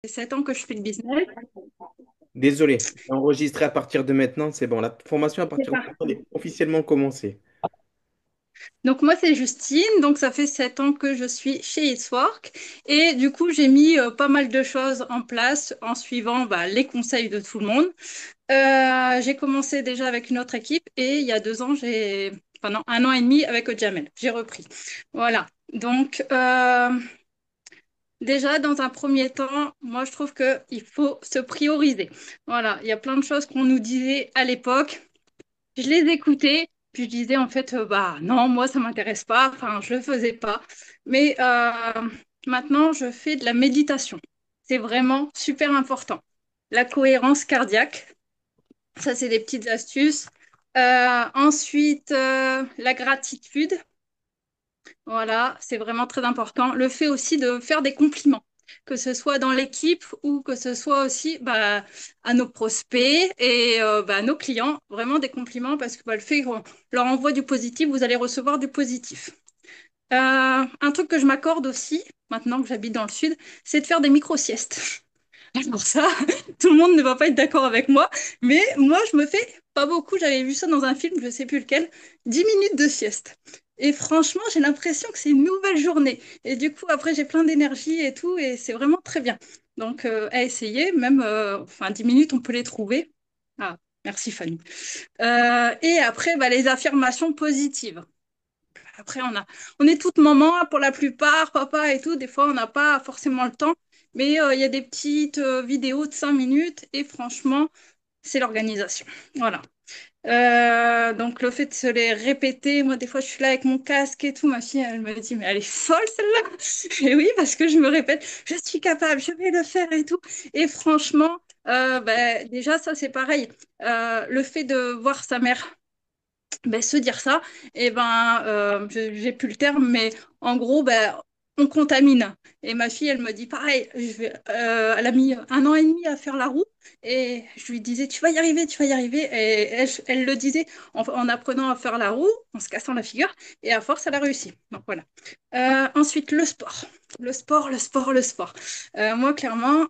fait 7 ans que je fais le business. Désolé, enregistré à partir de maintenant, c'est bon. La formation à C'est partir de maintenant parti. est officiellement commencée. Donc moi c'est Justine, donc ça fait 7 ans que je suis chez It's Work et du coup j'ai mis pas mal de choses en place en suivant les conseils de tout le monde. J'ai commencé déjà avec une autre équipe et il y a 2 ans, pendant 1 an et demi avec Jamel, j'ai repris. Voilà, donc déjà dans un premier temps, moi je trouve qu'il faut se prioriser. Voilà, il y a plein de choses qu'on nous disait à l'époque. Je les écoutais, puis je disais en fait, bah non, moi ça m'intéresse pas, enfin je le faisais pas. Mais maintenant, je fais de la méditation. C'est vraiment super important. La cohérence cardiaque, ça c'est des petites astuces. Ensuite, la gratitude, voilà, c'est vraiment très important. Le fait aussi de faire des compliments, que ce soit dans l'équipe ou que ce soit aussi à nos prospects et à nos clients, vraiment des compliments parce que le fait qu'on leur envoie du positif, vous allez recevoir du positif. Un truc que je m'accorde aussi, maintenant que j'habite dans le sud, c'est de faire des micro-siestes. Alors ça, tout le monde ne va pas être d'accord avec moi, mais moi, je me fais pas beaucoup. J'avais vu ça dans un film, je sais plus lequel, 10 minutes de sieste. Et franchement, j'ai l'impression que c'est une nouvelle journée. Et du coup, après, j'ai plein d'énergie et tout, et c'est vraiment très bien. Donc, à essayer, même, enfin, 10 minutes, on peut les trouver. Ah, merci Fanny. Et après, les affirmations positives. Après, on est toutes mamans hein, pour la plupart, papa et tout. Des fois, on n'a pas forcément le temps. Mais il y a des petites vidéos de 5 minutes et franchement, c'est l'organisation. Voilà. Donc, le fait de se les répéter, moi, des fois, je suis là avec mon casque et tout. Ma fille, elle me dit, mais elle est folle, celle-là. Et oui, parce que je me répète, je suis capable, je vais le faire et tout. Et franchement, déjà, ça, c'est pareil. Le fait de voir sa mère se dire ça, et j'ai plus le terme, mais en gros, on contamine. Et ma fille, elle me dit pareil, elle a mis 1 an et demi à faire la roue, et je lui disais, tu vas y arriver, tu vas y arriver. Et elle le disait en apprenant à faire la roue, en se cassant la figure, et à force, elle a réussi. Donc voilà. Ensuite, le sport. Le sport, le sport, le sport. Moi, clairement,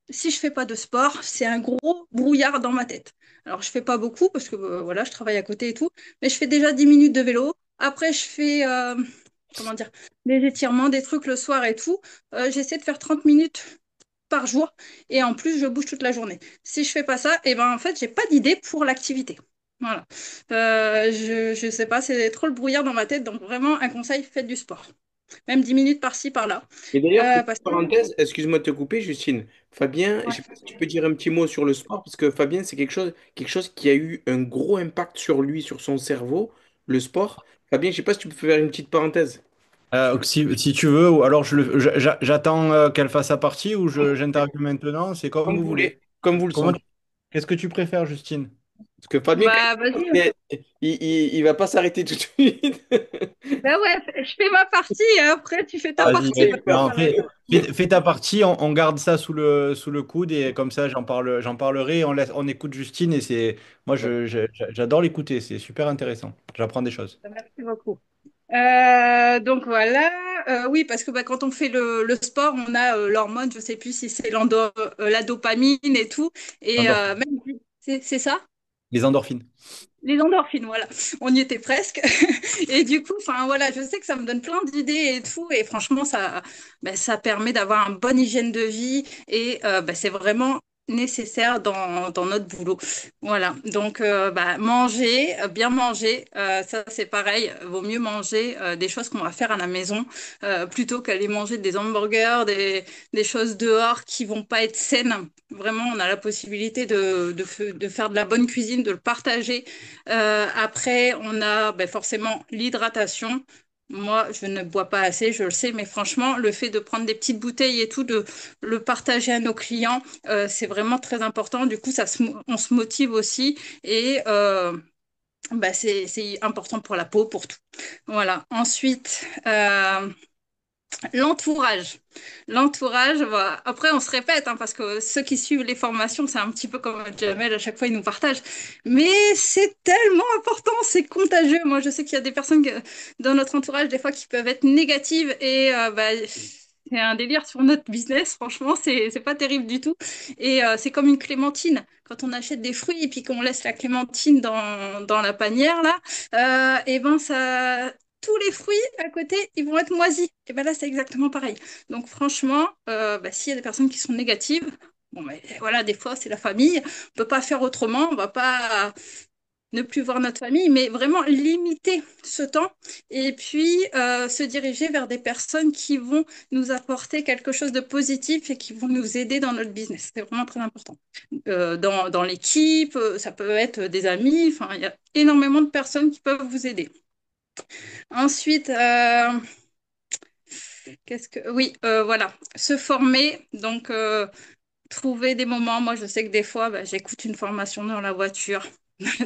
si je fais pas de sport, c'est un gros brouillard dans ma tête. Alors, je fais pas beaucoup parce que voilà, je travaille à côté et tout, mais je fais déjà 10 minutes de vélo. Après, je fais comment dire, des étirements, des trucs le soir et tout. J'essaie de faire 30 minutes par jour et en plus, je bouge toute la journée. Si je fais pas ça, et ben en fait, j'ai pas d'idée pour l'activité. Voilà. Je sais pas, c'est trop le brouillard dans ma tête, donc vraiment un conseil, faites du sport. Même 10 minutes par-ci, par-là. Et d'ailleurs, petite Parce que parenthèse, excuse-moi de te couper, Justine. Fabien, je ouais. sais pas si tu peux dire un petit mot sur le sport, parce que Fabien, c'est quelque chose qui a eu un gros impact sur lui, sur son cerveau, le sport. Fabien, je sais pas si tu peux faire une petite parenthèse. Si tu veux, ou alors j'attends qu'elle fasse sa partie ou j'interviewe maintenant, c'est comme Comme vous vous voulez, voulez. comme vous le Comment, sentez. tu- Qu'est-ce que tu préfères, Justine? Parce que Fabien, quand Vas-y. même, il va pas s'arrêter tout de suite. Ben ouais, je fais ma partie et après tu fais ta Vas-y, partie. J'ai eu vas-y. peur. Non, fais ta partie, on garde ça sous le coude et comme ça j'en parlerai, on écoute Justine et moi j'adore l'écouter, c'est super intéressant. J'apprends des choses. Merci beaucoup. Donc voilà, oui, parce que quand on fait le sport, on a l'hormone, je sais plus si c'est la dopamine et tout, et Endorphines. même c'est ça, Les endorphines. les endorphines, voilà, on y était presque. Et du coup, enfin voilà, je sais que ça me donne plein d'idées et tout, et franchement, ça permet d'avoir une bonne hygiène de vie, et c'est vraiment nécessaire dans notre boulot. Voilà, donc manger, bien manger, ça c'est pareil, vaut mieux manger des choses qu'on va faire à la maison plutôt qu'aller manger des hamburgers, des choses dehors qui vont pas être saines. Vraiment, on a la possibilité de faire de la bonne cuisine, de le partager après, on a forcément l'hydratation. Moi, je ne bois pas assez, je le sais, mais franchement, le fait de prendre des petites bouteilles et tout, de le partager à nos clients, c'est vraiment très important. Du coup, on se motive aussi et c'est important pour la peau, pour tout. Voilà. Ensuite, l'entourage. L'entourage, après on se répète, hein, parce que ceux qui suivent les formations, c'est un petit peu comme Jamel, à chaque fois il nous partage. Mais c'est tellement important, c'est contagieux. Moi je sais qu'il y a des personnes dans notre entourage, des fois, qui peuvent être négatives et c'est un délire sur notre business. Franchement, c'est pas terrible du tout. Et c'est comme une clémentine. Quand on achète des fruits et puis qu'on laisse la clémentine dans la panière, là, et ben ça. Tous les fruits à côté, ils vont être moisis. Et ben là, c'est exactement pareil. Donc, franchement, bah, s'il y a des personnes qui sont négatives, bon, mais voilà, des fois, c'est la famille. On peut pas faire autrement. On va pas ne plus voir notre famille, mais vraiment limiter ce temps et puis se diriger vers des personnes qui vont nous apporter quelque chose de positif et qui vont nous aider dans notre business. C'est vraiment très important. Dans l'équipe, ça peut être des amis, enfin, il y a énormément de personnes qui peuvent vous aider. Ensuite, qu'est-ce que... Oui, voilà, se former, donc trouver des moments. Moi, je sais que des fois, bah, j'écoute une formation dans la voiture,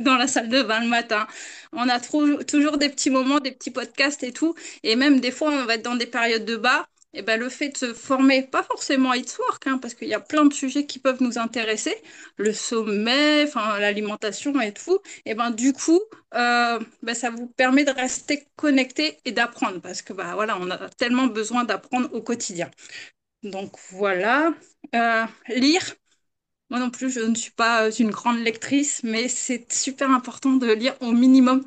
dans la salle de bain le matin. On a toujours des petits moments, des petits podcasts et tout. Et même des fois, on va être dans des périodes de bas. Et ben, le fait de se former, pas forcément It's Work, hein, parce qu'il y a plein de sujets qui peuvent nous intéresser, le sommeil, enfin, l'alimentation et tout. Et ben, du coup, ben, ça vous permet de rester connecté et d'apprendre, parce que bah, voilà, on a tellement besoin d'apprendre au quotidien. Donc voilà. Lire. Moi non plus, je ne suis pas une grande lectrice, mais c'est super important de lire au minimum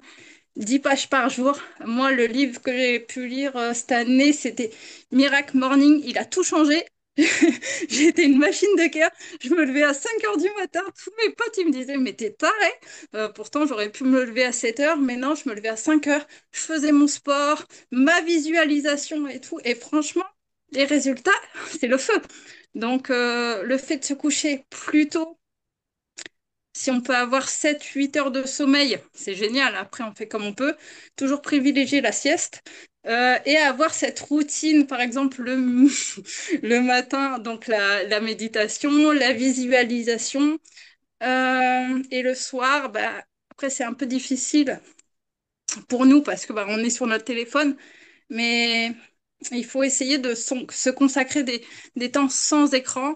10 pages par jour. Moi, le livre que j'ai pu lire cette année, c'était Miracle Morning. Il a tout changé. J'ai été une machine de guerre. Je me levais à 5 heures du matin. Tous mes potes, ils me disaient, mais t'es taré. Pourtant, j'aurais pu me lever à 7 heures, mais non, je me levais à 5 heures. Je faisais mon sport, ma visualisation et tout. Et franchement, les résultats, c'est le feu. Donc, le fait de se coucher plus tôt, si on peut avoir 7, 8 heures de sommeil, c'est génial. Après, on fait comme on peut. Toujours privilégier la sieste. Et avoir cette routine, par exemple, le matin, donc la méditation, la visualisation. Et le soir, bah, après, c'est un peu difficile pour nous parce que bah, on est sur notre téléphone. Mais il faut essayer de se consacrer des temps sans écran,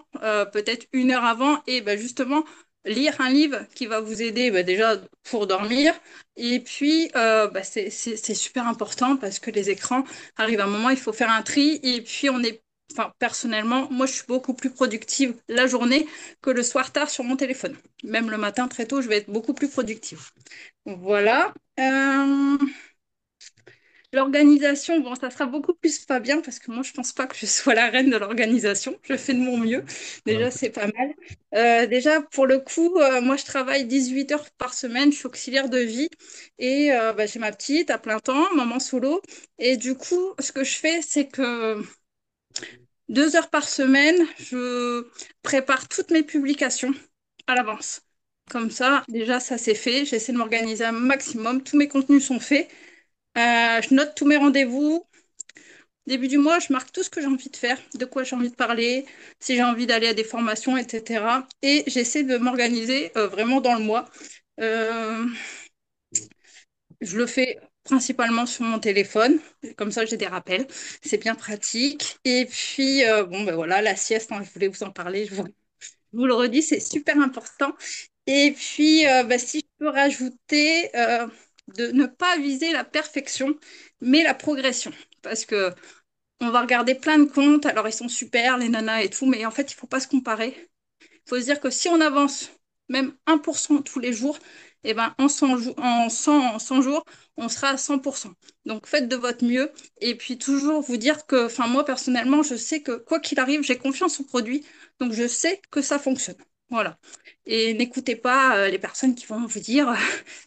peut-être 1 heure avant, et bah, justement lire un livre qui va vous aider bah, déjà pour dormir. Et puis, bah, c'est super important parce que les écrans arrivent à un moment, il faut faire un tri. Et puis, enfin, personnellement, moi, je suis beaucoup plus productive la journée que le soir tard sur mon téléphone. Même le matin très tôt, je vais être beaucoup plus productive. Voilà. L'organisation, bon, ça sera beaucoup plus pas bien parce que moi, je pense pas que je sois la reine de l'organisation. Je fais de mon mieux. Déjà, c'est pas mal. Déjà, pour le coup, moi, je travaille 18 heures par semaine. Je suis auxiliaire de vie et bah, j'ai ma petite à plein temps, maman solo. Et du coup, ce que je fais, c'est que 2 heures par semaine, je prépare toutes mes publications à l'avance. Comme ça, déjà, ça c'est fait. J'essaie de m'organiser un maximum. Tous mes contenus sont faits. Je note tous mes rendez-vous. Début du mois, je marque tout ce que j'ai envie de faire, de quoi j'ai envie de parler, si j'ai envie d'aller à des formations, etc. Et j'essaie de m'organiser vraiment dans le mois. Euh, je le fais principalement sur mon téléphone, comme ça j'ai des rappels. C'est bien pratique. Et puis, bon, ben voilà, la sieste, hein, je voulais vous en parler, je vous le redis, c'est super important. Et puis, ben, si je peux rajouter, de ne pas viser la perfection, mais la progression. Parce que on va regarder plein de comptes, alors ils sont super, les nanas et tout, mais en fait, il faut pas se comparer. Il faut se dire que si on avance même 1% tous les jours, eh ben, en 100 jours, on sera à 100%. Donc faites de votre mieux et puis toujours vous dire que, enfin moi personnellement, je sais que quoi qu'il arrive, j'ai confiance au produit, donc je sais que ça fonctionne. Voilà. Et n'écoutez pas les personnes qui vont vous dire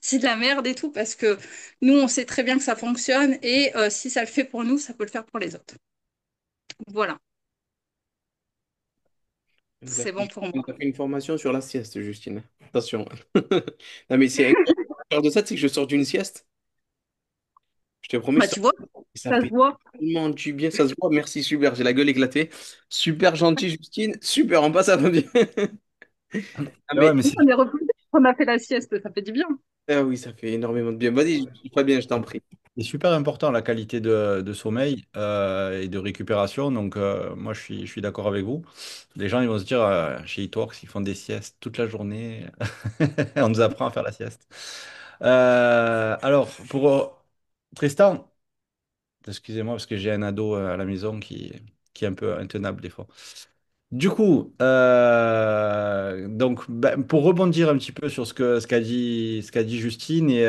c'est de la merde et tout, parce que nous, on sait très bien que ça fonctionne et si ça le fait pour nous, ça peut le faire pour les autres. Voilà, c'est bon pour moi. Tu as fait une formation sur la sieste, Justine. Attention. Non, mais c'est incroyable. Faire de ça, c'est que je sors d'une sieste. Je te promets, Bah, tu vois, ça ça se fait voit. tellement du bien. Ça se voit. Merci, super. J'ai la gueule éclatée. Super gentil, Justine. Super, on passe à l'audio. Ah, Ouais, mais... mais On est reposé, on a fait la sieste, ça fait du bien. ah oui, ça fait énormément de bien. Vas-y, pas bien, je t'en prie. c'est super important la qualité de sommeil et de récupération. Donc, moi, je suis d'accord avec vous. Les gens, ils vont se dire, chez Eatworks, ils font des siestes toute la journée. On nous apprend à faire la sieste. Alors, pour Tristan, excusez-moi parce que j'ai un ado à la maison qui est un peu intenable des fois. Du coup, donc, ben, pour rebondir un petit peu sur ce qu'a dit Justine, et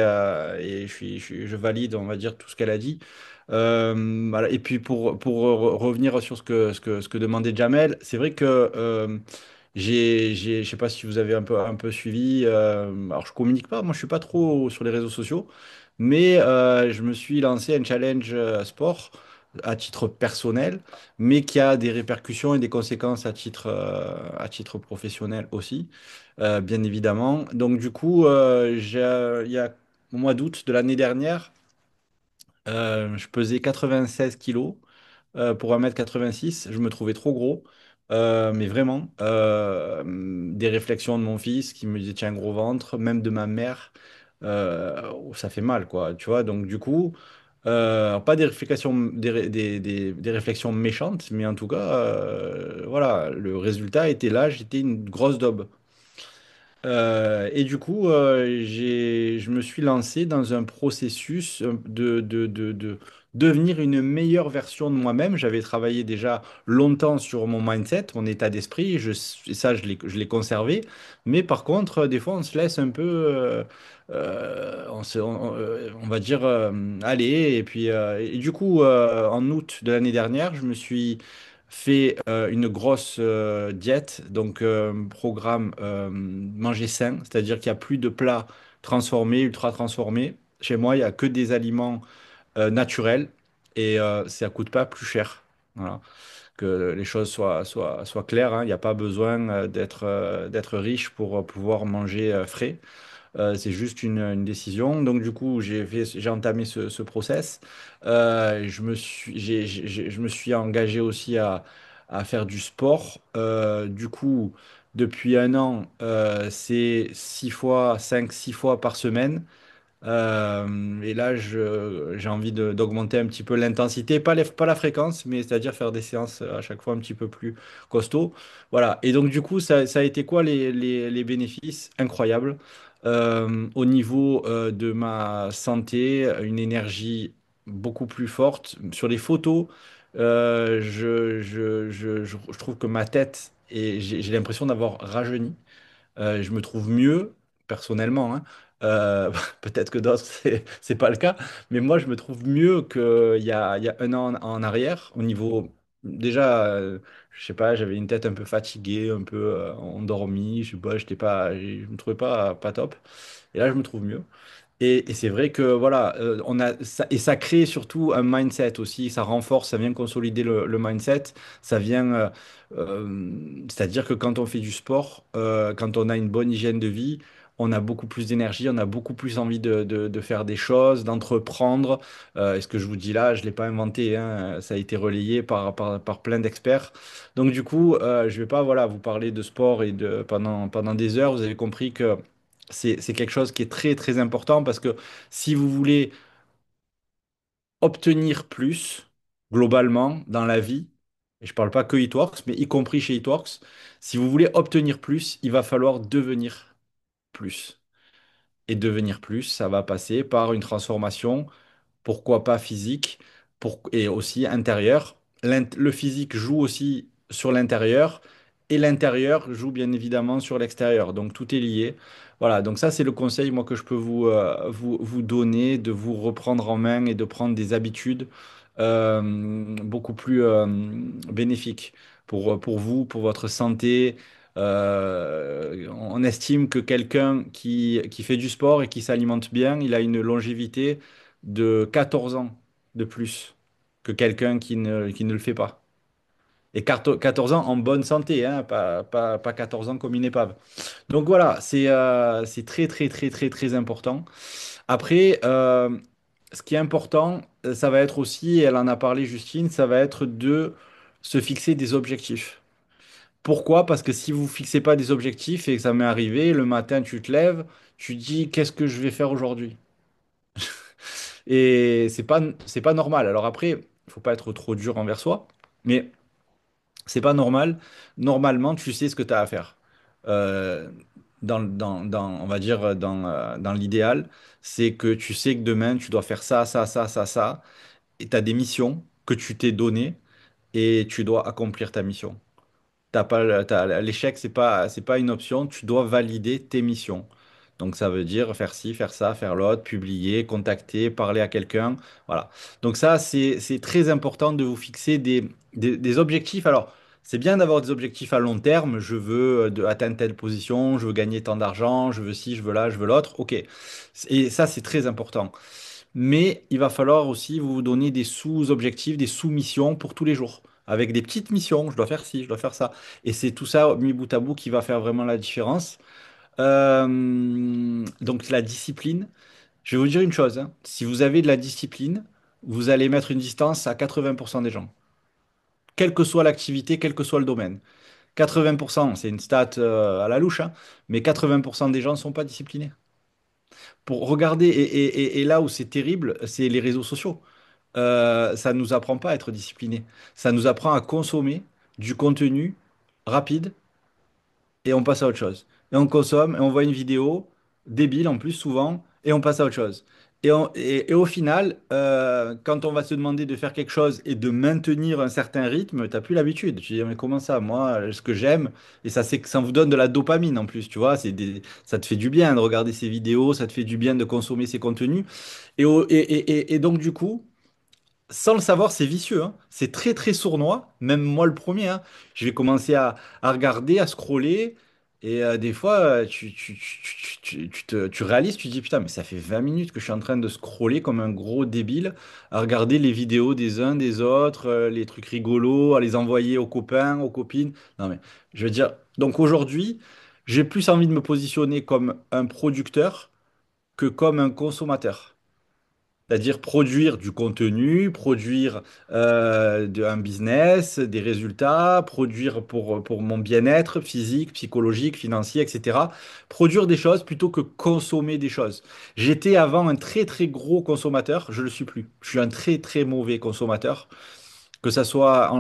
je valide, on va dire, tout ce qu'elle a dit. Voilà. Et puis pour revenir sur ce que demandait Jamel, c'est vrai que je sais pas si vous avez un peu suivi. Alors, je communique pas, moi, je suis pas trop sur les réseaux sociaux, mais je me suis lancé un challenge sport à titre personnel, mais qui a des répercussions et des conséquences à titre professionnel aussi, bien évidemment. Donc, du coup, il y a au mois d'août de l'année dernière, je pesais 96 kilos pour 1,86 m. Je me trouvais trop gros. Mais vraiment, des réflexions de mon fils qui me disait, tiens, un gros ventre, même de ma mère, ça fait mal, quoi. Tu vois, donc du coup, pas des réflexions, des réflexions méchantes, mais en tout cas, voilà, le résultat était là, j'étais une grosse daube. Et du coup, je me suis lancé dans un processus de devenir une meilleure version de moi-même. J'avais travaillé déjà longtemps sur mon mindset, mon état d'esprit, et ça, je l'ai conservé. Mais par contre, des fois, on se laisse un peu, on va dire, aller. Et puis, et du coup, en août de l'année dernière, je me suis fait une grosse diète, donc programme manger sain, c'est-à-dire qu'il n'y a plus de plats transformés, ultra transformés. Chez moi, il n'y a que des aliments naturels et ça coûte pas plus cher. Voilà. Que les choses soient claires, hein. Il n'y a pas besoin d'être riche pour pouvoir manger frais. C'est juste une décision. Donc, du coup, j'ai entamé ce process. Je me suis engagé aussi à faire du sport. Du coup, depuis un an, c'est 6 fois, 5, 6 fois par semaine. Et là, j'ai envie d'augmenter un petit peu l'intensité, pas la fréquence, mais c'est-à-dire faire des séances à chaque fois un petit peu plus costaud. Voilà. Et donc, du coup, ça a été quoi les bénéfices? Incroyables. Au niveau de ma santé, une énergie beaucoup plus forte. Sur les photos, je trouve que ma tête, et j'ai l'impression d'avoir rajeuni. Je me trouve mieux, personnellement, hein. Peut-être que d'autres, c'est pas le cas, mais moi, je me trouve mieux qu'il y a un an en arrière, au niveau, déjà, je sais pas, j'avais une tête un peu fatiguée, un peu endormie, je sais pas, je me trouvais pas top, et là, je me trouve mieux. Et c'est vrai que voilà, et ça crée surtout un mindset aussi, ça renforce, ça vient consolider le mindset, ça vient, c'est-à-dire que quand on fait du sport, quand on a une bonne hygiène de vie, on a beaucoup plus d'énergie, on a beaucoup plus envie de faire des choses, d'entreprendre. Et ce que je vous dis là, je ne l'ai pas inventé, hein, ça a été relayé par plein d'experts. Donc du coup, je ne vais pas voilà, vous parler de sport pendant des heures, vous avez compris que c'est quelque chose qui est très très important parce que si vous voulez obtenir plus globalement dans la vie, et je ne parle pas que Eatworks, mais y compris chez Eatworks, si vous voulez obtenir plus, il va falloir devenir plus. Et devenir plus, ça va passer par une transformation, pourquoi pas physique, et aussi intérieur. Le physique joue aussi sur l'intérieur et l'intérieur joue bien évidemment sur l'extérieur. Donc tout est lié. Voilà, donc ça c'est le conseil moi que je peux vous donner, de vous reprendre en main et de prendre des habitudes beaucoup plus bénéfiques pour vous, pour votre santé. On estime que quelqu'un qui fait du sport et qui s'alimente bien, il a une longévité de 14 ans de plus que quelqu'un qui ne le fait pas. Et 14 ans en bonne santé, hein, pas 14 ans comme une épave. Donc voilà, c'est très, très, très, très, très important. Après, ce qui est important, ça va être aussi, elle en a parlé Justine, ça va être de se fixer des objectifs. Pourquoi? Parce que si vous fixez pas des objectifs et que ça m'est arrivé, le matin tu te lèves, tu dis qu'est-ce que je vais faire aujourd'hui? Et c'est pas normal. Alors après, il faut pas être trop dur envers soi, mais c'est pas normal. Normalement, tu sais ce que tu as à faire. Euh, on va dire, dans l'idéal, c'est que tu sais que demain, tu dois faire ça, ça, ça, ça, ça, et tu as des missions que tu t'es données. et tu dois accomplir ta mission. T'as pas, l'échec, c'est pas une option. Tu dois valider tes missions. Donc, ça veut dire faire ci, faire ça, faire l'autre, publier, contacter, parler à quelqu'un. Voilà. Donc, ça, c'est très important de vous fixer des objectifs. Alors, c'est bien d'avoir des objectifs à long terme. Je veux atteindre telle position, je veux gagner tant d'argent, je veux ci, je veux là, je veux l'autre. OK. Et ça, c'est très important. Mais il va falloir aussi vous donner des sous-objectifs, des sous-missions pour tous les jours. Avec des petites missions, je dois faire ci, je dois faire ça. Et c'est tout ça mis bout à bout qui va faire vraiment la différence. Donc la discipline, je vais vous dire une chose, hein. Si vous avez de la discipline, vous allez mettre une distance à 80% des gens. Quelle que soit l'activité, quel que soit le domaine. 80%, c'est une stat à la louche, hein, mais 80% des gens ne sont pas disciplinés. Pour regarder, et là où c'est terrible, c'est les réseaux sociaux. Ça ne nous apprend pas à être discipliné. Ça nous apprend à consommer du contenu rapide et on passe à autre chose. Et on consomme et on voit une vidéo débile en plus souvent et on passe à autre chose. Et au final, quand on va se demander de faire quelque chose et de maintenir un certain rythme, t'as plus l'habitude. Tu dis, mais comment ça? Moi, ce que j'aime, et ça, c'est que ça vous donne de la dopamine en plus, tu vois, ça te fait du bien de regarder ces vidéos, ça te fait du bien de consommer ces contenus. Et donc, du coup, sans le savoir, c'est vicieux, hein. C'est très très sournois, même moi le premier, hein. Je vais commencer à regarder, à scroller, et des fois, tu réalises, tu te dis, putain, mais ça fait 20 minutes que je suis en train de scroller comme un gros débile, à regarder les vidéos des uns, des autres, les trucs rigolos, à les envoyer aux copains, aux copines. Non mais, je veux dire, donc aujourd'hui, j'ai plus envie de me positionner comme un producteur que comme un consommateur. C'est-à-dire produire du contenu, produire un business, des résultats, produire pour mon bien-être physique, psychologique, financier, etc. Produire des choses plutôt que consommer des choses. J'étais avant un très très gros consommateur, je ne le suis plus. Je suis un très très mauvais consommateur, que ça soit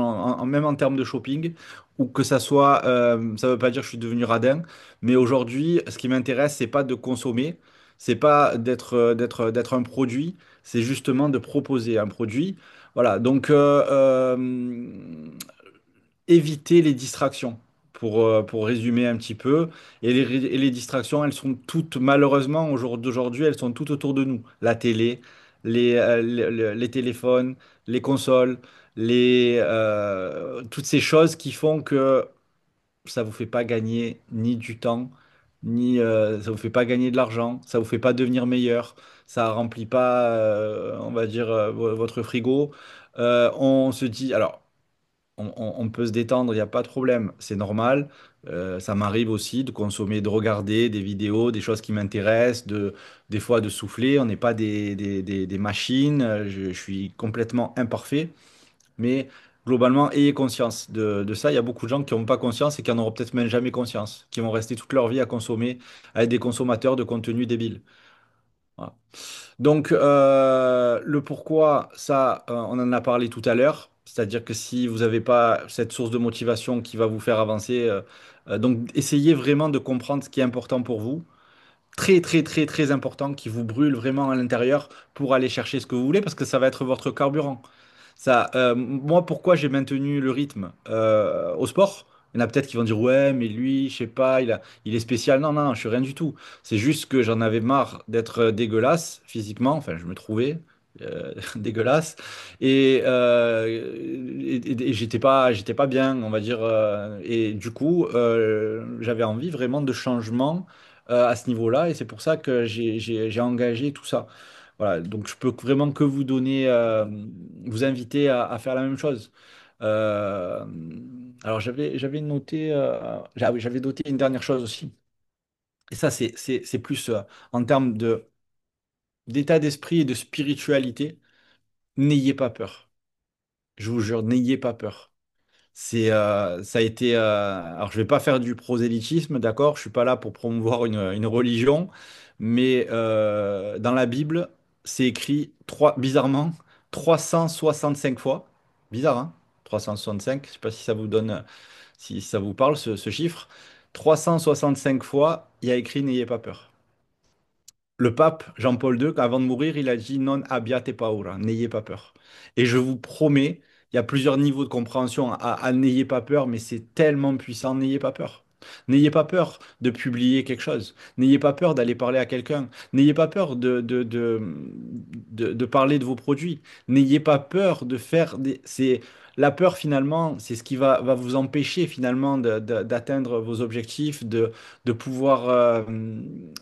même en termes de shopping, ou que ça soit, ça ne veut pas dire que je suis devenu radin, mais aujourd'hui, ce qui m'intéresse, c'est pas de consommer, c'est pas d'être un produit, c'est justement de proposer un produit. Voilà, donc éviter les distractions. Pour résumer un petit peu, et les distractions, elles sont toutes, malheureusement, au jour d'aujourd'hui, elles sont toutes autour de nous. La télé, les téléphones, les consoles, toutes ces choses qui font que ça vous fait pas gagner ni du temps, ni ça vous fait pas gagner de l'argent, ça vous fait pas devenir meilleur, ça remplit pas, on va dire, votre frigo. On se dit, alors, on peut se détendre, il n'y a pas de problème, c'est normal. Ça m'arrive aussi de consommer, de regarder des vidéos, des choses qui m'intéressent, des fois de souffler. On n'est pas des machines, je suis complètement imparfait. Mais globalement, ayez conscience de ça. Il y a beaucoup de gens qui n'ont pas conscience et qui n'en auront peut-être même jamais conscience, qui vont rester toute leur vie à consommer, à être des consommateurs de contenu débile. Voilà. Donc, le pourquoi, ça, on en a parlé tout à l'heure. C'est-à-dire que si vous n'avez pas cette source de motivation qui va vous faire avancer, donc essayez vraiment de comprendre ce qui est important pour vous. Très, très, très, très important, qui vous brûle vraiment à l'intérieur pour aller chercher ce que vous voulez, parce que ça va être votre carburant. Ça, moi, pourquoi j'ai maintenu le rythme au sport? Il y en a peut-être qui vont dire, ouais, mais lui, je sais pas, il est spécial. Non, non, je suis rien du tout. C'est juste que j'en avais marre d'être dégueulasse physiquement. Enfin, je me trouvais dégueulasse. Et j'étais pas bien, on va dire. Et du coup, j'avais envie vraiment de changement à ce niveau-là. Et c'est pour ça que j'ai engagé tout ça. Voilà, donc je peux vraiment que vous donner, vous inviter à faire la même chose. Euh, alors j'avais noté, ah oui, j'avais noté une dernière chose aussi. Et ça, c'est plus en termes d'état d'esprit et de spiritualité. N'ayez pas peur. Je vous jure, n'ayez pas peur. Ça a été. Alors, je vais pas faire du prosélytisme, d'accord? Je suis pas là pour promouvoir une religion, mais dans la Bible, c'est écrit bizarrement 365 fois. Bizarre, hein? 365. Je sais pas si ça vous donne, si ça vous parle ce chiffre. 365 fois, il y a écrit n'ayez pas peur. Le pape Jean-Paul II, avant de mourir, il a dit non abbiate paura, n'ayez pas peur. Et je vous promets, il y a plusieurs niveaux de compréhension à n'ayez pas peur, mais c'est tellement puissant, n'ayez pas peur. N'ayez pas peur de publier quelque chose. N'ayez pas peur d'aller parler à quelqu'un. N'ayez pas peur de parler de vos produits. N'ayez pas peur de faire des... La peur, finalement, c'est ce qui va vous empêcher, finalement, d'atteindre vos objectifs, de pouvoir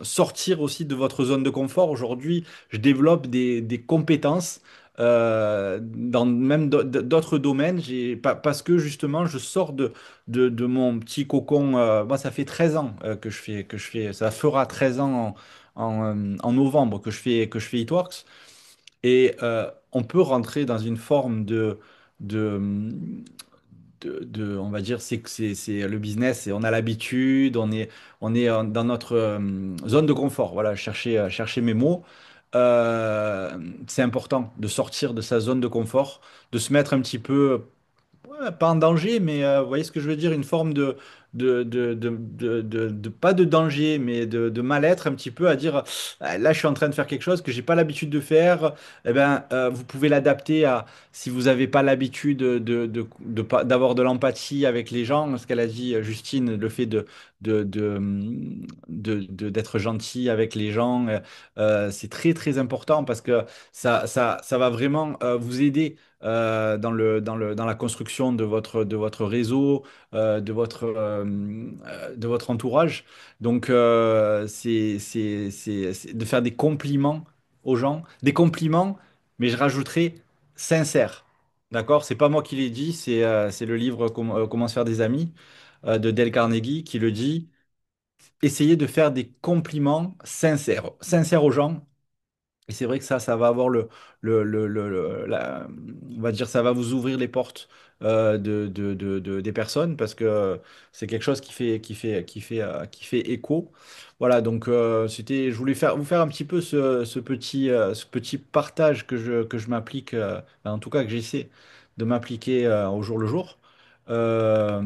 sortir aussi de votre zone de confort. Aujourd'hui, je développe des compétences dans même d'autres domaines, parce que justement, je sors de mon petit cocon. Moi, ça fait 13 ans ça fera 13 ans en novembre que je fais Eatworks. Et on peut rentrer dans une forme de, on va dire, c'est le business, et on a l'habitude, on est dans notre zone de confort. Voilà, chercher mes mots. C'est important de sortir de sa zone de confort, de se mettre un petit peu, ouais, pas en danger, mais vous voyez ce que je veux dire, une forme pas de danger, mais de mal-être un petit peu, à dire, ah, là, je suis en train de faire quelque chose que j'ai pas l'habitude de faire. Eh ben, vous pouvez l'adapter à, si vous n'avez pas l'habitude d'avoir de l'empathie avec les gens, ce qu'elle a dit, Justine, le fait d'être gentil avec les gens, c'est très, très important, parce que ça va vraiment vous aider dans la construction de votre réseau, de votre entourage. Donc, c'est de faire des compliments aux gens, des compliments, mais je rajouterai sincères. D'accord? C'est pas moi qui l'ai dit, c'est le livre Comment se faire des amis de Dale Carnegie qui le dit. Essayez de faire des compliments sincères, sincères aux gens, et c'est vrai que ça va avoir on va dire, ça va vous ouvrir les portes des personnes, parce que c'est quelque chose qui fait écho. Voilà, donc je voulais vous faire un petit peu ce petit partage que je m'applique, en tout cas que j'essaie de m'appliquer au jour le jour. Euh,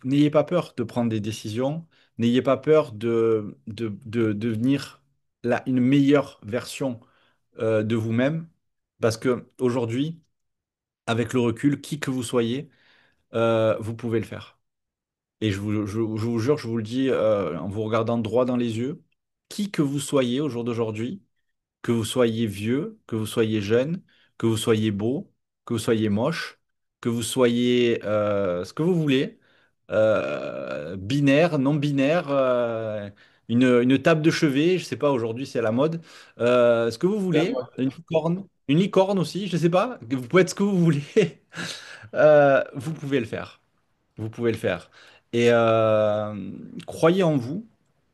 N'ayez pas peur de prendre des décisions, n'ayez pas peur de devenir une meilleure version de vous-même, parce que aujourd'hui, avec le recul, qui que vous soyez, vous pouvez le faire. Et je vous jure, je vous le dis en vous regardant droit dans les yeux, qui que vous soyez au jour d'aujourd'hui, que vous soyez vieux, que vous soyez jeune, que vous soyez beau, que vous soyez moche, que vous soyez ce que vous voulez, binaire, non binaire, une table de chevet, je sais pas, aujourd'hui c'est à la mode, ce que vous voulez, une licorne aussi, je sais pas, vous pouvez être ce que vous voulez, vous pouvez le faire. Vous pouvez le faire. Et croyez en vous.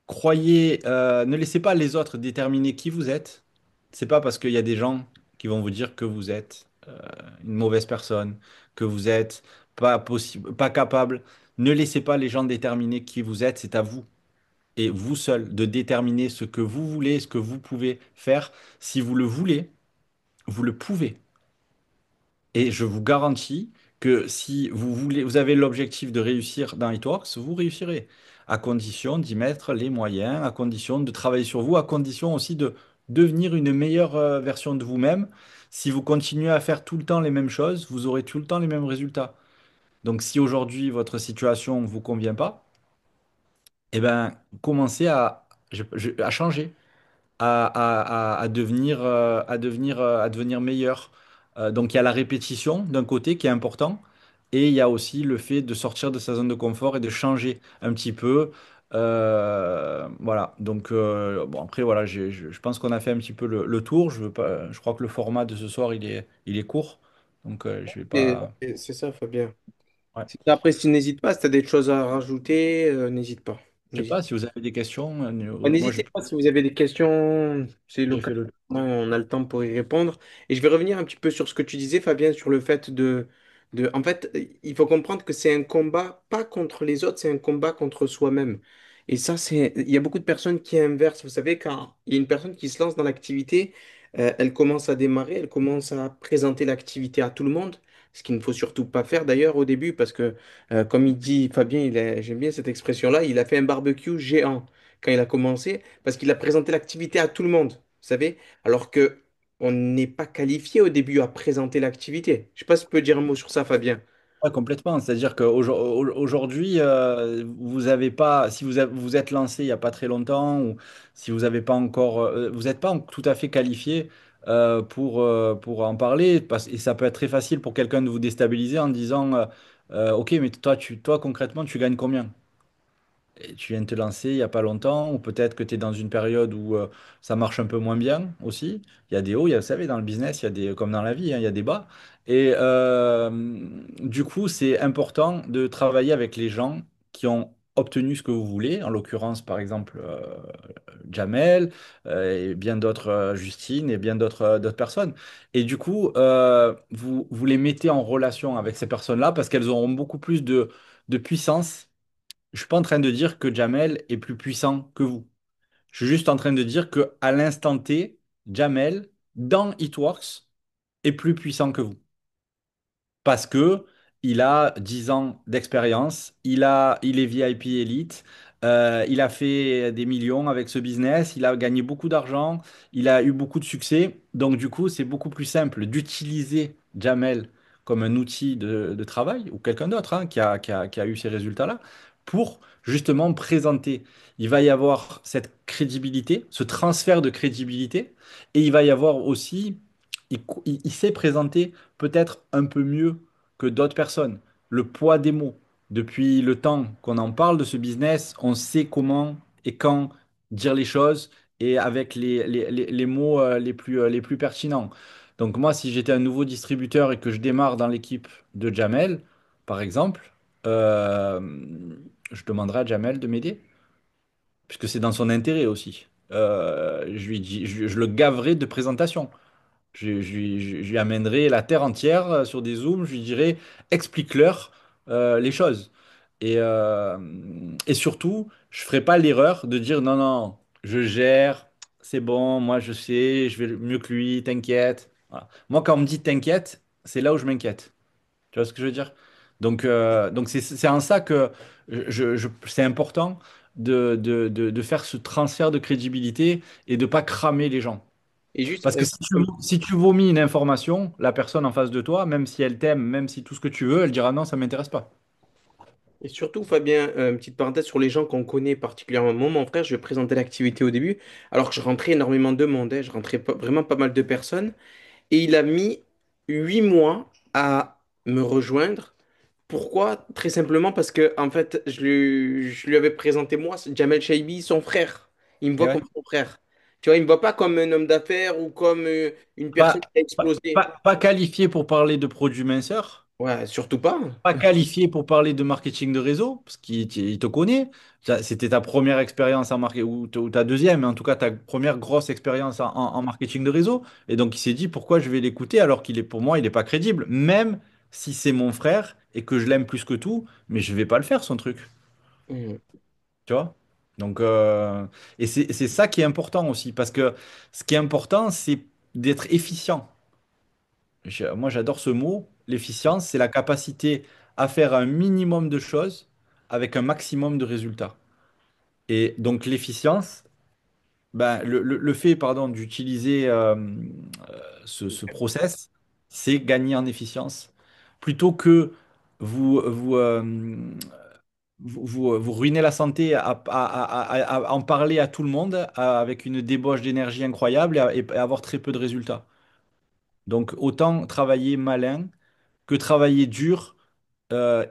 Ne laissez pas les autres déterminer qui vous êtes. C'est pas parce qu'il y a des gens qui vont vous dire que vous êtes une mauvaise personne, que vous êtes pas possible, pas capable. Ne laissez pas les gens déterminer qui vous êtes. C'est à vous et vous seul de déterminer ce que vous voulez, ce que vous pouvez faire. Si vous le voulez, vous le pouvez. Et je vous garantis que si vous avez l'objectif de réussir dans Hitworks, vous réussirez. À condition d'y mettre les moyens, à condition de travailler sur vous, à condition aussi de devenir une meilleure version de vous-même. Si vous continuez à faire tout le temps les mêmes choses, vous aurez tout le temps les mêmes résultats. Donc si aujourd'hui votre situation ne vous convient pas, eh ben, commencez à changer, à devenir meilleur. Donc il y a la répétition d'un côté qui est important, et il y a aussi le fait de sortir de sa zone de confort et de changer un petit peu. Voilà, donc bon, après voilà, je pense qu'on a fait un petit peu le tour. Je veux pas, je crois que le format de ce soir il est court, donc je vais pas. C'est ça, Fabien. Ouais. Après, si n'hésite pas, si tu as des choses à rajouter, n'hésite pas. Je sais pas N'hésite si vous avez des questions. Moi N'hésitez pas si vous avez des questions, c'est j'ai fait l'occasion, le. on a le temps pour y répondre. Et je vais revenir un petit peu sur ce que tu disais, Fabien, sur le fait En fait, il faut comprendre que c'est un combat, pas contre les autres, c'est un combat contre soi-même. Et ça, il y a beaucoup de personnes qui inversent. Vous savez, quand il y a une personne qui se lance dans l'activité, elle commence à démarrer, elle commence à présenter l'activité à tout le monde, ce qu'il ne faut surtout pas faire d'ailleurs au début, parce que, comme il dit Fabien, j'aime bien cette expression-là, il a fait un barbecue géant quand il a commencé, parce qu'il a présenté l'activité à tout le monde, vous savez, alors que on n'est pas qualifié au début à présenter l'activité. Je sais pas si tu peux dire un mot sur ça, Fabien. Ouais, complètement. C'est-à-dire qu'aujourd'hui, vous avez pas, si vous êtes lancé il n'y a pas très longtemps, ou si vous n'avez pas encore, vous n'êtes pas tout à fait qualifié pour en parler, et ça peut être très facile pour quelqu'un de vous déstabiliser en disant, OK, mais toi concrètement, tu gagnes combien? Et tu viens de te lancer il n'y a pas longtemps, ou peut-être que tu es dans une période où ça marche un peu moins bien aussi. Il y a des hauts, vous savez, dans le business, il y a des, comme dans la vie, hein, il y a des bas. Et du coup, c'est important de travailler avec les gens qui ont obtenu ce que vous voulez, en l'occurrence, par exemple, Jamel, et bien d'autres, Justine, et bien d'autres personnes. Et du coup, vous les mettez en relation avec ces personnes-là parce qu'elles auront beaucoup plus de puissance. Je suis pas en train de dire que Jamel est plus puissant que vous. Je suis juste en train de dire que à l'instant T, Jamel, dans It Works, est plus puissant que vous parce que il a 10 ans d'expérience, il est VIP élite, il a fait des millions avec ce business, il a gagné beaucoup d'argent, il a eu beaucoup de succès. Donc du coup, c'est beaucoup plus simple d'utiliser Jamel comme un outil de travail ou quelqu'un d'autre hein, qui a eu ces résultats-là pour justement présenter. Il va y avoir cette crédibilité, ce transfert de crédibilité, et il va y avoir aussi, il sait présenter peut-être un peu mieux que d'autres personnes. Le poids des mots. Depuis le temps qu'on en parle de ce business, on sait comment et quand dire les choses et avec les mots les plus pertinents. Donc moi, si j'étais un nouveau distributeur et que je démarre dans l'équipe de Jamel, par exemple, euh, je demanderais à Jamel de m'aider, puisque c'est dans son intérêt aussi. Je lui dis, je le gaverai de présentation. Je lui amènerai la terre entière sur des zooms, je lui dirai, explique-leur les choses. Et et surtout, je ne ferai pas l'erreur de dire non, non, je gère, c'est bon, moi je sais, je vais mieux que lui, t'inquiète. Voilà. Moi, quand on me dit t'inquiète, c'est là où je m'inquiète. Tu vois ce que je veux dire? Donc c'est en ça que c'est important de faire ce transfert de crédibilité et de ne pas cramer les gens. Et juste, Parce que si tu vomis une information, la personne en face de toi, même si elle t'aime, même si tout ce que tu veux, elle dira non, ça m'intéresse pas. et surtout, Fabien, une petite parenthèse sur les gens qu'on connaît particulièrement. Moi, mon frère, je vais présenter l'activité au début, alors que je rentrais énormément de monde, hein. Je rentrais vraiment pas mal de personnes. Et il a mis 8 mois à me rejoindre. Pourquoi? Très simplement parce que, en fait, je lui avais présenté moi, Jamel Shaibi, son frère. Il me Et voit ouais. comme son frère. Tu vois, il me voit pas comme un homme d'affaires ou comme une personne Pas, qui a explosé. pas qualifié pour parler de produits minceurs, Ouais, surtout pas. pas qualifié pour parler de marketing de réseau, parce qu'il te connaît. C'était ta première expérience en marketing, ou ta deuxième, mais en tout cas ta première grosse expérience en marketing de réseau. Et donc il s'est dit pourquoi je vais l'écouter alors qu'il est pour moi, il n'est pas crédible, même si c'est mon frère et que je l'aime plus que tout, mais je vais pas le faire son truc. Mhm. Tu vois? Donc, et c'est ça qui est important aussi, parce que ce qui est important, c'est d'être efficient. Moi, j'adore ce mot. L'efficience, c'est la capacité à faire un minimum de choses avec un maximum de résultats. Et donc, l'efficience, ben, le fait, pardon, d'utiliser ce process, c'est gagner en efficience. Plutôt que vous, vous, euh, vous ruinez la santé à en parler à tout le monde avec une débauche d'énergie incroyable et avoir très peu de résultats. Donc autant travailler malin que travailler dur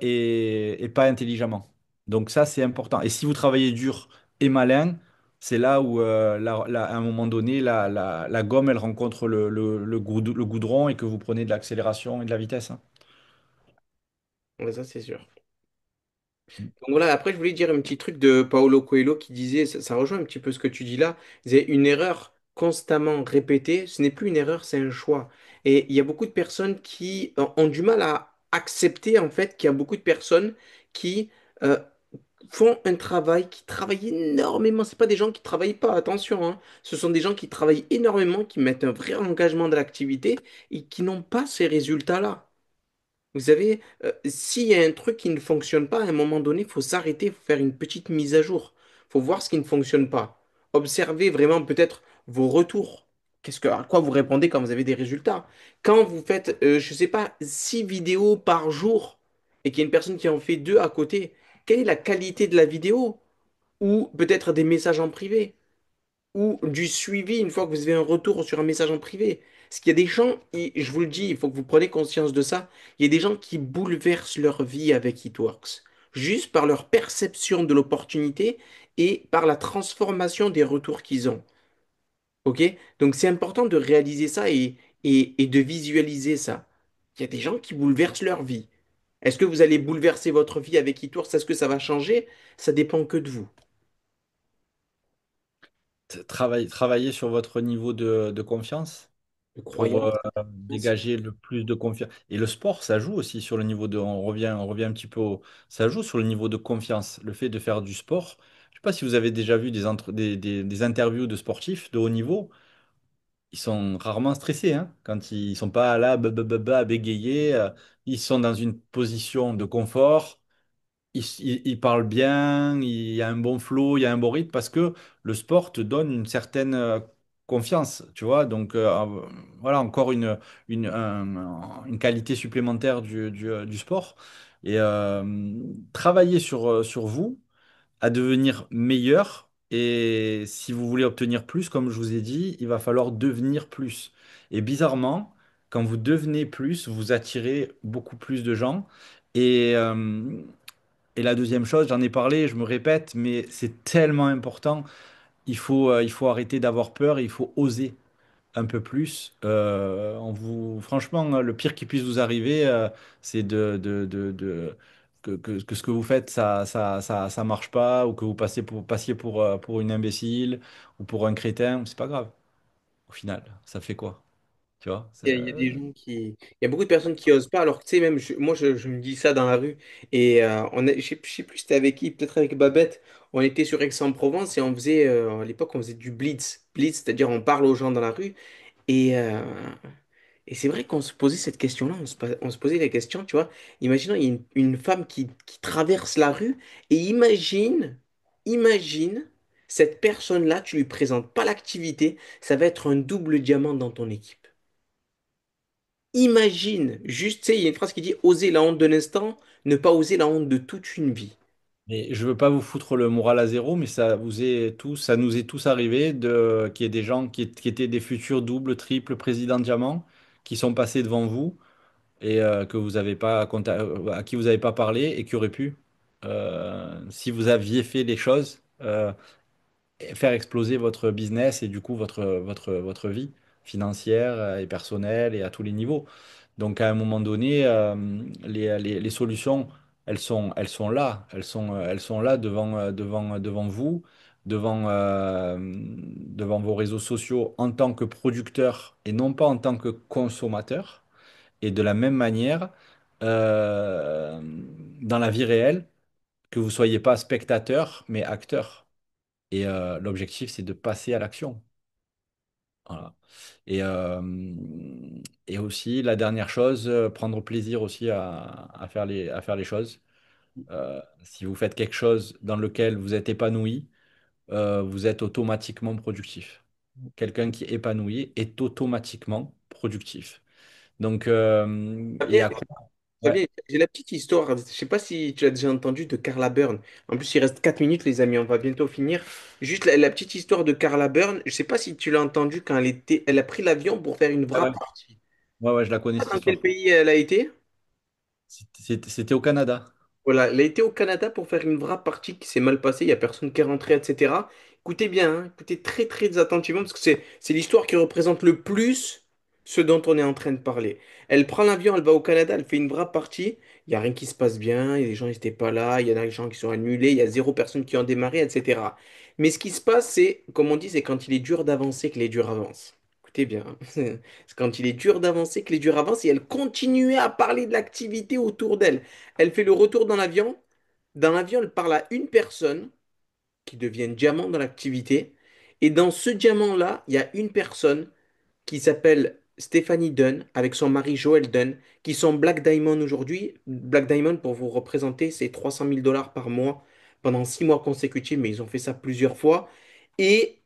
et pas intelligemment. Donc ça, c'est important. Et si vous travaillez dur et malin, c'est là où, à un moment donné, la gomme, elle rencontre le goudron et que vous prenez de l'accélération et de la vitesse, hein. Ouais, ça, c'est sûr. Donc voilà, après, je voulais dire un petit truc de Paolo Coelho qui disait, ça rejoint un petit peu ce que tu dis là, il disait une erreur constamment répétée, ce n'est plus une erreur, c'est un choix. Et il y a beaucoup de personnes qui ont du mal à accepter en fait qu'il y a beaucoup de personnes qui euh, font un travail, qui travaillent énormément. C'est pas des gens qui travaillent pas, attention, hein. Ce sont des gens qui travaillent énormément, qui mettent un vrai engagement de l'activité et qui n'ont pas ces résultats-là. Vous savez, s'il y a un truc qui ne fonctionne pas, à un moment donné, il faut s'arrêter, il faut faire une petite mise à jour. Il faut voir ce qui ne fonctionne pas. Observez vraiment peut-être vos retours. à quoi vous répondez quand vous avez des résultats? Quand vous faites, je sais pas, 6 vidéos par jour et qu'il y a une personne qui en fait deux à côté, quelle est la qualité de la vidéo? Ou peut-être des messages en privé? Ou du suivi une fois que vous avez un retour sur un message en privé? Parce qu'il y a des gens, et je vous le dis, il faut que vous preniez conscience de ça, il y a des gens qui bouleversent leur vie avec It Works, juste par leur perception de l'opportunité et par la transformation des retours qu'ils ont. OK? Donc c'est important de réaliser ça et de visualiser ça. Il y a des gens qui bouleversent leur vie. Est-ce que vous allez bouleverser votre vie avec eTours? Est-ce que ça va changer? Ça dépend que de vous. Travailler sur votre niveau de confiance De pour croyance. dégager le plus de confiance. Et le sport, ça joue aussi sur le niveau de... on revient un petit peu Ça joue sur le niveau de confiance. Le fait de faire du sport. Je sais pas si vous avez déjà vu des interviews de sportifs de haut niveau. Ils sont rarement stressés, hein, quand ils sont pas là à bégayer. Ils sont dans une position de confort. Ils parlent bien, il y a un bon flow, il y a un bon rythme parce que le sport te donne une certaine confiance, tu vois. Donc voilà, encore une qualité supplémentaire du sport. Et travailler sur vous à devenir meilleur. Et si vous voulez obtenir plus, comme je vous ai dit, il va falloir devenir plus. Et bizarrement, quand vous devenez plus, vous attirez beaucoup plus de gens. Et, euh, et la deuxième chose, j'en ai parlé, je me répète, mais c'est tellement important. Il faut arrêter d'avoir peur et il faut oser un peu plus. Franchement, le pire qui puisse vous arriver, c'est que ce que vous faites, ça marche pas, ou que vous passiez pour une imbécile ou pour un crétin. C'est pas grave. Au final, ça fait quoi? Tu vois? Il y a des gens qui. Il y a beaucoup de personnes qui osent pas. Alors que tu sais, même moi, je me dis ça dans la rue. Et je sais plus c'était avec qui, peut-être avec Babette. On était sur Aix-en-Provence et on faisait, à l'époque, on faisait du blitz. Blitz, c'est-à-dire on parle aux gens dans la rue. Et, euh, et c'est vrai qu'on se posait cette question-là. On se posait la question, tu vois. Imaginons, il y a une femme qui traverse la rue et imagine, cette personne-là, tu lui présentes pas l'activité, ça va être un double diamant dans ton équipe. Imagine, juste, tu sais, il y a une phrase qui dit oser la honte d'un instant, ne pas oser la honte de toute une vie. Et je veux pas vous foutre le moral à zéro, mais ça nous est tous arrivé qu'il y ait des gens qui étaient des futurs doubles, triples présidents diamants qui sont passés devant vous et que vous avez pas à qui vous n'avez pas parlé et qui auraient pu, si vous aviez fait les choses, faire exploser votre business et du coup votre vie financière et personnelle et à tous les niveaux. Donc à un moment donné, les solutions, elles sont là, elles sont là devant vous, devant vos réseaux sociaux en tant que producteur et non pas en tant que consommateur. Et de la même manière, euh, dans la vie réelle, que vous soyez pas spectateur, mais acteur. Et l'objectif, c'est de passer à l'action. Voilà. Et, euh, et aussi, la dernière chose, prendre plaisir aussi à faire les choses. Si vous faites quelque chose dans lequel vous êtes épanoui, vous êtes automatiquement productif. Quelqu'un qui est épanoui est automatiquement productif. Donc, et Fabien, à quoi? Ouais. Fabien, j'ai la petite histoire. Je sais pas si tu as déjà entendu de Carla Byrne. En plus, il reste 4 minutes, les amis. On va bientôt finir. Juste la petite histoire de Carla Byrne. Je sais pas si tu l'as entendu quand elle a pris l'avion pour faire une Ouais, vraie ouais. partie. Ouais, ouais, je la connais cette Dans quel histoire. pays elle a été? C'était au Canada. Voilà, elle a été au Canada pour faire une vraie partie qui s'est mal passée, il n'y a personne qui est rentré, etc. Écoutez bien, hein, écoutez très très attentivement parce que c'est l'histoire qui représente le plus ce dont on est en train de parler. Elle prend l'avion, elle va au Canada, elle fait une vraie partie, il n'y a rien qui se passe bien, il y a des gens qui n'étaient pas là, il y en a des gens qui sont annulés, il y a zéro personne qui ont démarré, etc. Mais ce qui se passe, c'est, comme on dit, c'est quand il est dur d'avancer que les durs avancent. Écoutez bien, hein. C'est quand il est dur d'avancer que les durs avancent et elle continuait à parler de l'activité autour d'elle. Elle fait le retour dans l'avion. Dans l'avion, elle parle à une personne qui devient diamant dans l'activité. Et dans ce diamant-là, il y a une personne qui s'appelle Stephanie Dunn avec son mari Joel Dunn, qui sont Black Diamond aujourd'hui. Black Diamond, pour vous représenter, c'est 300 000 dollars par mois pendant 6 mois consécutifs, mais ils ont fait ça plusieurs fois. Et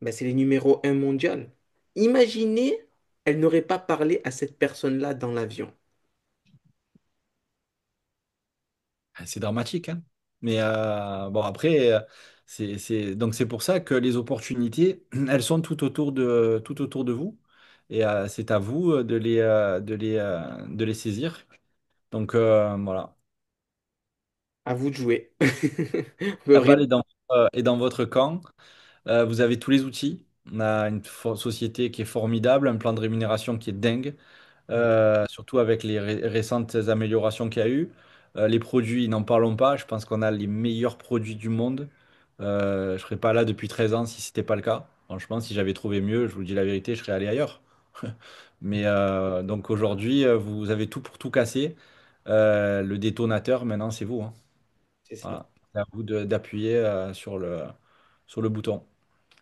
ben, c'est les numéros 1 mondial. Imaginez, elle n'aurait pas parlé à cette personne-là dans l'avion. C'est dramatique, hein. Mais bon, après, donc c'est pour ça que les opportunités, elles sont tout autour de vous. Et c'est à vous de les saisir. Donc voilà. À vous de jouer. La Rien. balle est dans votre camp. Vous avez tous les outils. On a une société qui est formidable, un plan de rémunération qui est dingue. Surtout avec les récentes améliorations qu'il y a eu. Les produits, n'en parlons pas. Je pense qu'on a les meilleurs produits du monde. Je ne serais pas là depuis 13 ans si ce n'était pas le cas. Franchement, si j'avais trouvé mieux, je vous dis la vérité, je serais allé ailleurs. Mais donc aujourd'hui, vous avez tout pour tout casser. Le détonateur, maintenant, c'est vous, hein. C'est ça. Voilà. C'est à vous d'appuyer sur le bouton.